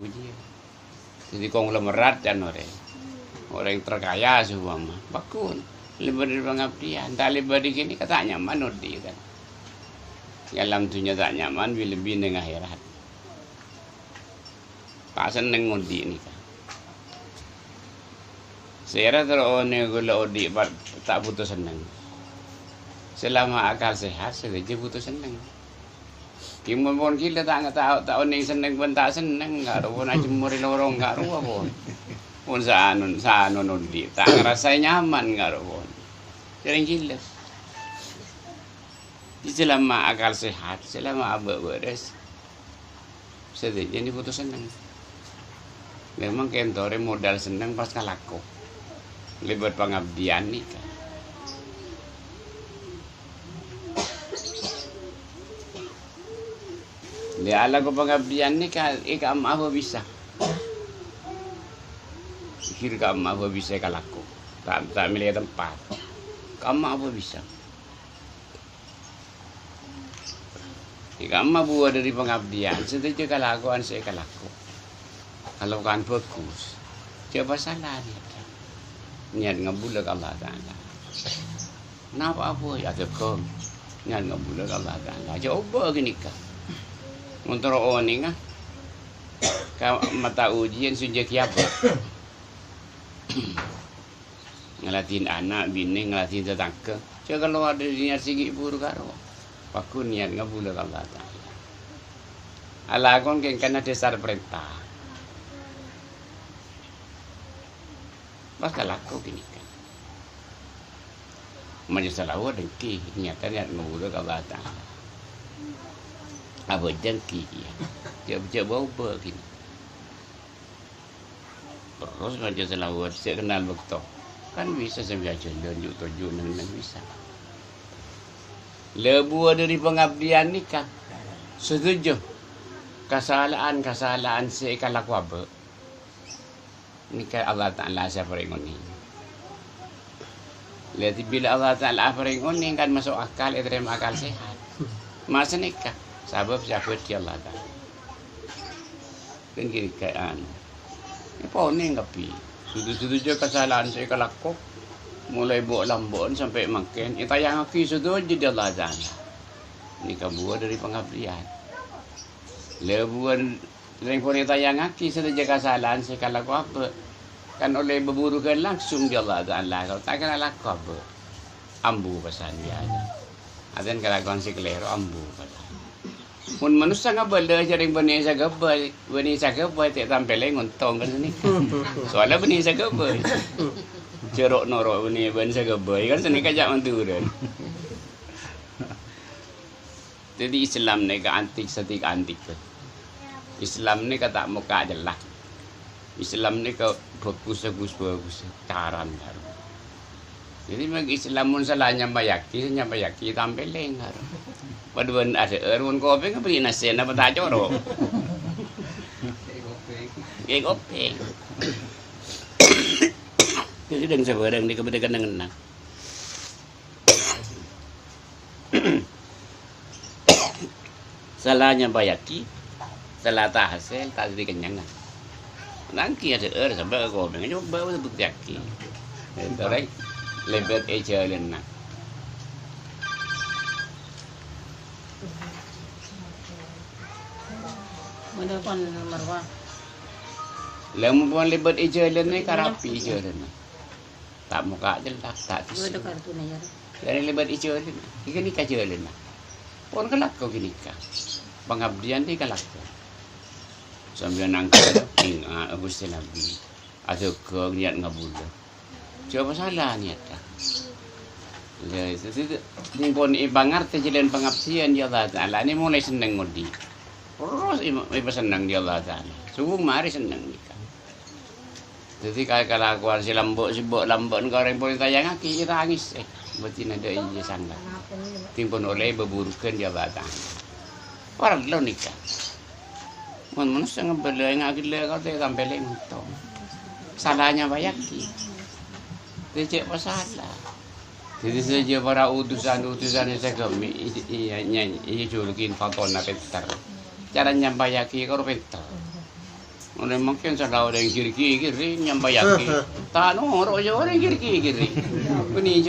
Puji. Jadi konglomerat dan orang terkaya semua mah. Bakun. Lebih dari pengabdian. Tak lebih dari gini kata nyaman di kan. Dalam dunia tak nyaman lebih dengan akhirat. Tak seneng odi ni kan. Saya rasa orang gula odi tak butuh seneng. Selama akal sehat saja butuh seneng. Kimun pun kita tak tahu ni seneng pun tak seneng. Gak pun aja muri lorong gak ruah pun. Pun saanun odi tak ngerasa nyaman gak pun. Sering gila. Selama akal sehat, selama abah beres, saja jadi butuh seneng. Memang kentore modal seneng pas kalaku. Lebat pengabdian ni kan. Dia ala ko pengabdian ni kan, ikam apa bisa. Kira kamu apa bisa kalaku. Tak milih tempat. Kamu apa bisa. Kamu buat dari pengabdian, setuju kelakuan saya kelaku. Kalau kan fokus, coba salah niat ngabulak Allah Taala. Kenapa apa ya tekom niat ngabulak Allah Taala. Coba gini kan, untuk orang ni kan, mata ujian sejak apa? Ngelatin anak, bini, ngelatin tetangga. Coba kalau ada niat segi buruk karo. Paku niat ngabulak Allah Ta'ala. Alakon kena dasar perintah. Pas kalaku gini kan. Majlis salawat dengki niatan niat ngabulak Allah Ta'ala. Apa dengki ya. Coba ubah gini. Terus majlis salawat saya kenal betul. Kan bisa sambil jalan tujuh nang bisa. Lebu dari pengabdian ni kan. Setuju. Kesalahan saya kalau apa. Ni kan Allah Ta'ala saya peringon ni. Lihat bila Allah Ta'ala peringon ni kan masuk akal, terima akal sehat. Masa ni kan. Sebab siapa dia Allah Ta'ala. Kan kiri kayaan. Ni pun ni ngapi. Setuju kesalahan saya kalau apa. Mulai buat lambon sampai makan. Itu yang aku sudah jadi Allah Ta'ala. Ini kabuat dari pengabdian. Lebuan dari pun itu yang aku sudah jaga kesalahan saya kalau apa. Kan oleh berburukan langsung di Allah Ta'ala. Kalau tak kena laku apa. Ambu pasal dia aja. Ada kelakuan si kelero ambu pasal. Pun manusia nggak boleh cari benih sagabay tak tampil lagi ngontong kan sini. Soalnya benih sagabay. Cerok norok ni ban sagabay kan seni kajak mantu dan. Jadi Islam ni ke antik setik antik ke. Islam ni kata muka jelas. Islam ni ke bagus karan baru. Jadi bagi Islam mun salahnya bayaki tampil lengar. Paduan ada erun kopi kan beri nasi apa tak corok. Gopeng. Jadi dengan sebarang di kebetulan dengan salahnya bayaki, salah tak hasil tak jadi kenyangan. Nanti ada sampai kau pengen coba untuk bayaki. Terus lebet aja lena. Mana pun marwah. Lemu pun lebet aja lena karapi aja lena. Tak muka jelas tak tisu. Ada kartu ni ya. Dari lebat ijo lena. Ikan nikah je lena. Pun kelak kau nikah. Pengabdian ni kelak kau. Sambil nangkal ingat Gusti Nabi. Atau kau niat ngabula. Coba salah niat tak. Jadi ni pun ibangar terjalan pengabdian ya Allah Taala. Ni mulai senang ngudi. Terus ibu senang dia Allah Taala. Sungguh mari senang nikah. Jadi kalau aku si lambok kau orang pun tayang aki kita angis berarti ada ije sangga. Timpun oleh berburukan dia batang. Orang lo nikah. Manusia ngebeli ngaki le kau tu sampai le ngontong. Salahnya banyak ki. Dia masalah. Jadi saja para utusan yang saya kami iya julukin fatona peter. Cara nyampayaki kau peter. Ora mungkin sa orang kiri-kiri nyambayaki. Tano oro yo orang kiri-kiri. Kuni